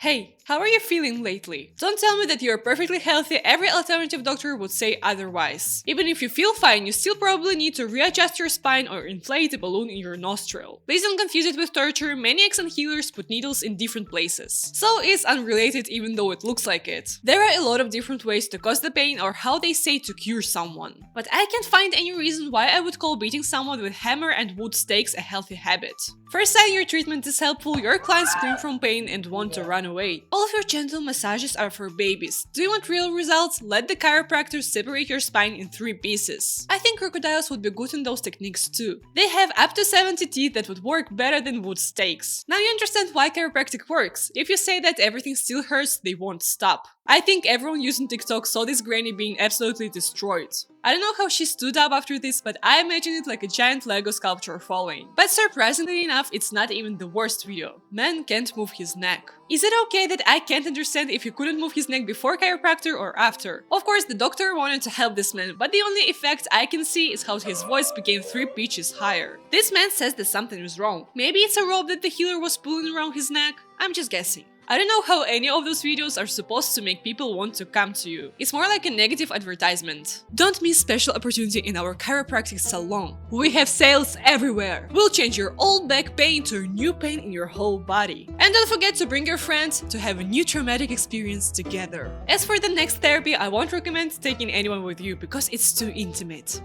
Hey, how are you feeling lately? Don't tell me that you're perfectly healthy, every alternative doctor would say otherwise. Even if you feel fine, you still probably need to readjust your spine or inflate a balloon in your nostril. Please don't confuse it with torture, maniacs and healers put needles in different places. So it's unrelated even though it looks like it. There are a lot of different ways to cause the pain or how they say to cure someone. But I can't find any reason why I would call beating someone with hammer and wood stakes a healthy habit. First sign your treatment is helpful, your clients scream from pain and want to run away. All of your gentle massages are for babies. Do you want real results? Let the chiropractor separate your spine in 3 pieces. I think crocodiles would be good in those techniques too. They have up to 70 teeth that would work better than wood stakes. Now you understand why chiropractic works. If you say that everything still hurts, they won't stop. I think everyone using TikTok saw this granny being absolutely destroyed. I don't know how she stood up after this, but I imagine it like a giant Lego sculpture falling. But surprisingly enough, it's not even the worst video. Man can't move his neck. Is it okay that I can't understand if he couldn't move his neck before chiropractor or after? Of course, the doctor wanted to help this man, but the only effect I can see is how his voice became 3 pitches higher. This man says that something is wrong. Maybe it's a rope that the healer was pulling around his neck? I'm just guessing. I don't know how any of those videos are supposed to make people want to come to you. It's more like a negative advertisement. Don't miss special opportunity in our chiropractic salon. We have sales everywhere. We'll change your old back pain to a new pain in your whole body. And don't forget to bring your friends to have a new traumatic experience together. As for the next therapy, I won't recommend taking anyone with you because it's too intimate.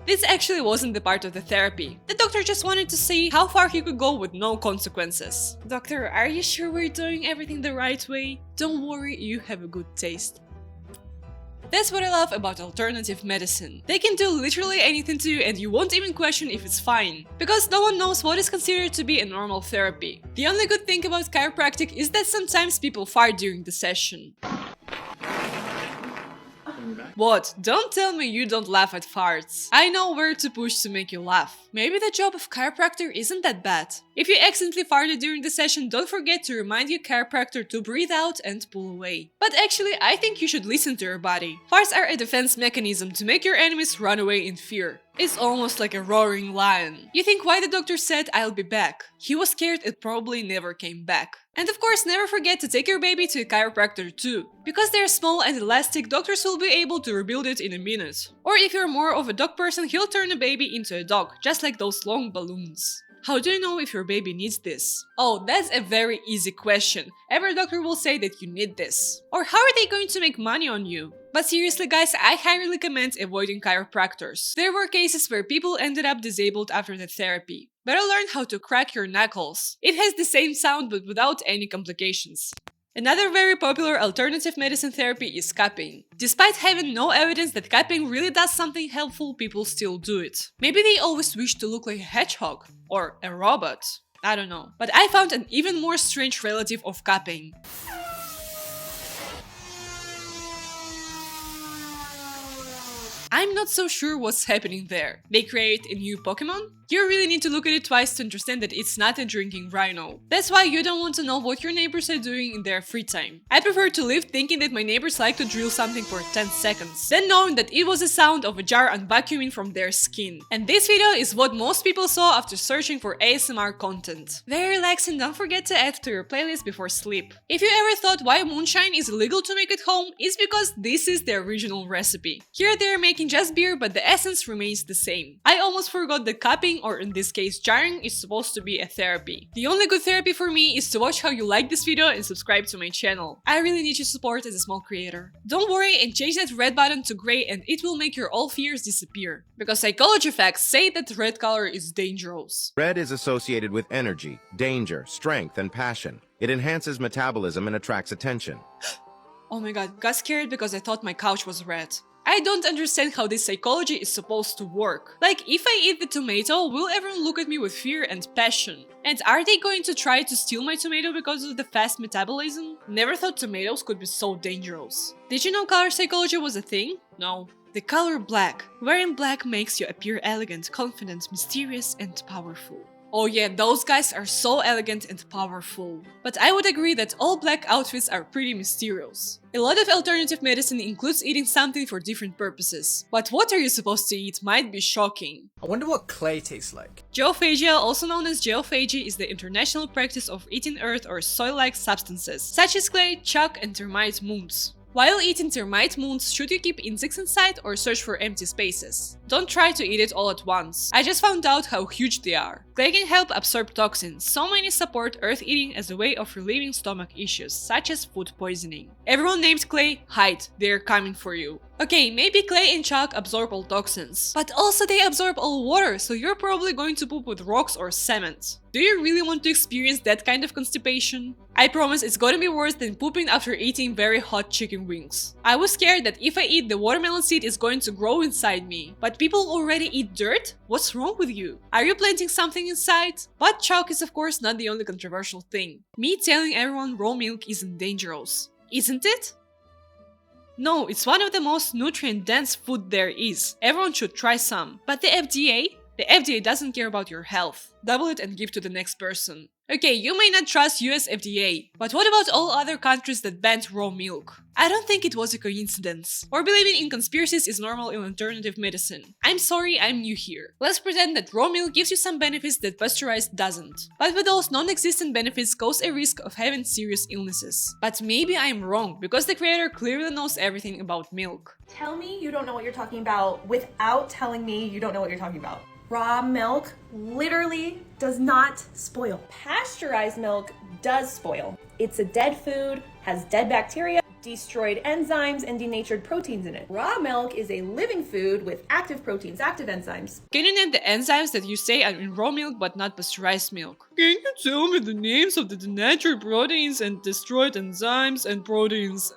This actually wasn't the part of the therapy. The doctor just wanted to see how far he could go with no consequences. Doctor, are you sure we're doing everything the right way? Don't worry, you have a good taste. That's what I love about alternative medicine. They can do literally anything to you and you won't even question if it's fine. Because no one knows what is considered to be a normal therapy. The only good thing about chiropractic is that sometimes people fart during the session. What? Don't tell me you don't laugh at farts. I know where to push to make you laugh. Maybe the job of chiropractor isn't that bad. If you accidentally farted during the session, don't forget to remind your chiropractor to breathe out and pull away. But actually, I think you should listen to your body. Farts are a defense mechanism to make your enemies run away in fear. It's almost like a roaring lion. You think why the doctor said I'll be back? He was scared it probably never came back. And of course, never forget to take your baby to a chiropractor too. Because they're small and elastic, doctors will be able to rebuild it in a minute. Or if you're more of a dog person, he'll turn a baby into a dog, just like those long balloons. How do you know if your baby needs this? Oh, that's a very easy question. Every doctor will say that you need this. Or how are they going to make money on you? But seriously guys, I highly recommend avoiding chiropractors. There were cases where people ended up disabled after the therapy. Better learn how to crack your knuckles. It has the same sound but without any complications. Another very popular alternative medicine therapy is cupping. Despite having no evidence that cupping really does something helpful, people still do it. Maybe they always wish to look like a hedgehog or a robot. I don't know. But I found an even more strange relative of cupping. I'm not so sure what's happening there. They create a new Pokemon? You really need to look at it twice to understand that it's not a drinking rhino. That's why you don't want to know what your neighbors are doing in their free time. I prefer to live thinking that my neighbors like to drill something for 10 seconds, than knowing that it was the sound of a jar unvacuuming from their skin. And this video is what most people saw after searching for ASMR content. Very relaxing, don't forget to add to your playlist before sleep. If you ever thought why moonshine is illegal to make at home, it's because this is the original recipe. Here they are making just beer, but the essence remains the same. I almost forgot that cupping, or in this case jarring, is supposed to be a therapy. The only good therapy for me is to watch how you like this video and subscribe to my channel. I really need your support as a small creator. Don't worry and change that red button to gray and it will make your all fears disappear. Because psychology facts say that red color is dangerous. Red is associated with energy, danger, strength, and passion. It enhances metabolism and attracts attention. Oh my god, got scared because I thought my couch was red. I don't understand how this psychology is supposed to work. Like, if I eat the tomato, will everyone look at me with fear and passion? And are they going to try to steal my tomato because of the fast metabolism? Never thought tomatoes could be so dangerous. Did you know color psychology was a thing? No. The color black. Wearing black makes you appear elegant, confident, mysterious, and powerful. Oh yeah, those guys are so elegant and powerful. But I would agree that all black outfits are pretty mysterious. A lot of alternative medicine includes eating something for different purposes. But what are you supposed to eat might be shocking. I wonder what clay tastes like. Geophagia, also known as geophagy, is the international practice of eating earth or soil-like substances, such as clay, chalk, and termite mounds. While eating termite mounds, should you keep insects inside or search for empty spaces? Don't try to eat it all at once. I just found out how huge they are. Clay can help absorb toxins, so many support earth eating as a way of relieving stomach issues, such as food poisoning. Everyone named Clay, hide, they're coming for you. Okay, maybe clay and chalk absorb all toxins, but also they absorb all water, so you're probably going to poop with rocks or cement. Do you really want to experience that kind of constipation? I promise it's gonna be worse than pooping after eating very hot chicken wings. I was scared that if I eat, the watermelon seed is going to grow inside me. But people already eat dirt? What's wrong with you? Are you planting something inside? But chalk is of course not the only controversial thing. Me telling everyone raw milk isn't dangerous. Isn't it? No, it's one of the most nutrient-dense food there is. Everyone should try some. But the FDA doesn't care about your health. Double it and give to the next person. Okay, you may not trust US FDA, but what about all other countries that banned raw milk? I don't think it was a coincidence. Or believing in conspiracies is normal in alternative medicine. I'm sorry, I'm new here. Let's pretend that raw milk gives you some benefits that pasteurized doesn't. But with those non-existent benefits goes a risk of having serious illnesses. But maybe I'm wrong, because the creator clearly knows everything about milk. Tell me you don't know what you're talking about without telling me you don't know what you're talking about. Raw milk literally does not spoil. Pasteurized milk does spoil. It's a dead food, has dead bacteria, destroyed enzymes, and denatured proteins in it. Raw milk is a living food with active proteins, active enzymes. Can you name the enzymes that you say are in raw milk but not pasteurized milk? Can you tell me the names of the denatured proteins and destroyed enzymes and proteins?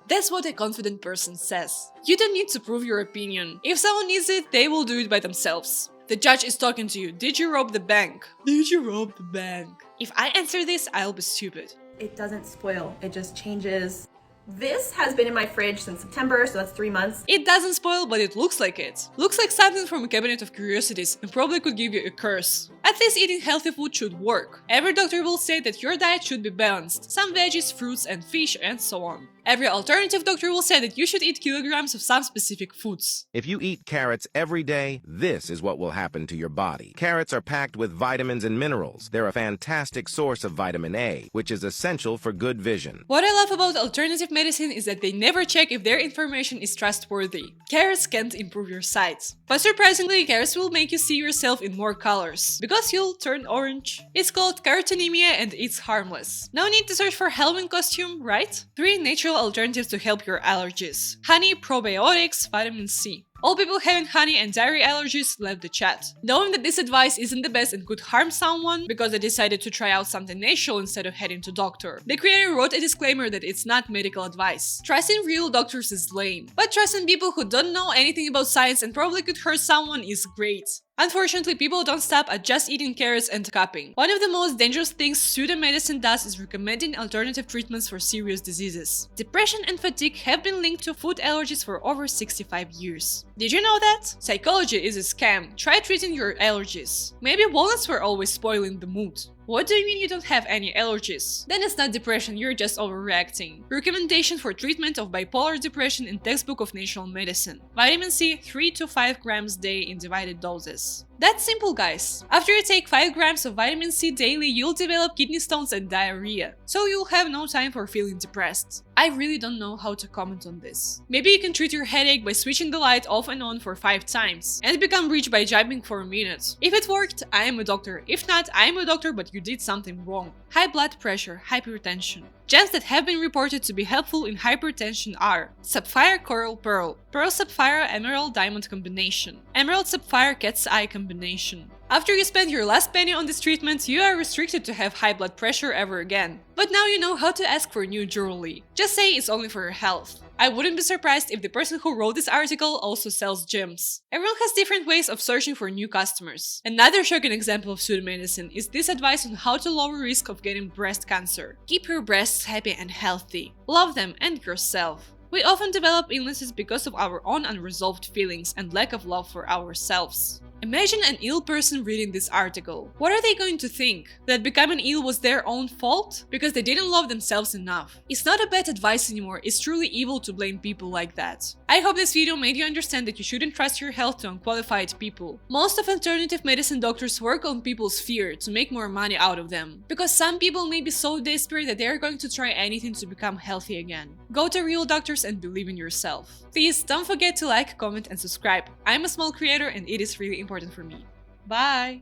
That's what a confident person says. You don't need to prove your opinion. If someone needs it, they will do it by themselves. The judge is talking to you. Did you rob the bank? Did you rob the bank? If I answer this, I'll be stupid. It doesn't spoil, it just changes. This has been in my fridge since September, so that's 3 months. It doesn't spoil, but it looks like it. Looks like something from a cabinet of curiosities and probably could give you a curse. At least eating healthy food should work. Every doctor will say that your diet should be balanced, some veggies, fruits and fish and so on. Every alternative doctor will say that you should eat kilograms of some specific foods. If you eat carrots every day, this is what will happen to your body. Carrots are packed with vitamins and minerals. They're a fantastic source of vitamin A, which is essential for good vision. What I love about alternative medicine is that they never check if their information is trustworthy. Carrots can't improve your sight. But surprisingly, carrots will make you see yourself in more colors, because you'll turn orange. It's called carotenemia and it's harmless. No need to search for Halloween costume, right? 3 natural alternatives to help your allergies. Honey, probiotics, vitamin C. All people having honey and dairy allergies left the chat. Knowing that this advice isn't the best and could harm someone because they decided to try out something natural instead of heading to doctor. The creator wrote a disclaimer that it's not medical advice. Trusting real doctors is lame, but trusting people who don't know anything about science and probably could hurt someone is great. Unfortunately, people don't stop at just eating carrots and cupping. One of the most dangerous things pseudo medicine does is recommending alternative treatments for serious diseases. Depression and fatigue have been linked to food allergies for over 65 years. Did you know that? Psychology is a scam. Try treating your allergies. Maybe walnuts were always spoiling the mood. What do you mean you don't have any allergies? Then it's not depression, you're just overreacting. Recommendation for treatment of bipolar depression in Textbook of Natural Medicine. Vitamin C 3 to 5 grams day in divided doses. That's simple, guys. After you take 5 grams of vitamin C daily, you'll develop kidney stones and diarrhea, so you'll have no time for feeling depressed. I really don't know how to comment on this. Maybe you can treat your headache by switching the light off and on for 5 times, and become rich by jumping for a minute. If it worked, I am a doctor. If not, I am a doctor but you did something wrong. High blood pressure, hypertension. Gems that have been reported to be helpful in hypertension are Sapphire Coral Pearl, Pearl Sapphire Emerald Diamond combination, Emerald Sapphire Cat's Eye combination. After you spend your last penny on this treatment, you are restricted to have high blood pressure ever again. But now you know how to ask for new jewelry. Just say it's only for your health. I wouldn't be surprised if the person who wrote this article also sells gems. Everyone has different ways of searching for new customers. Another shocking example of pseudomedicine is this advice on how to lower risk of getting breast cancer. Keep your breasts happy and healthy. Love them and yourself. We often develop illnesses because of our own unresolved feelings and lack of love for ourselves. Imagine an ill person reading this article. What are they going to think? That becoming ill was their own fault? Because they didn't love themselves enough. It's not a bad advice anymore, it's truly evil to blame people like that. I hope this video made you understand that you shouldn't trust your health to unqualified people. Most of alternative medicine doctors work on people's fear to make more money out of them. Because some people may be so desperate that they are going to try anything to become healthy again. Go to real doctors and believe in yourself. Please don't forget to like, comment and subscribe. I'm a small creator and it is really important for me. Bye!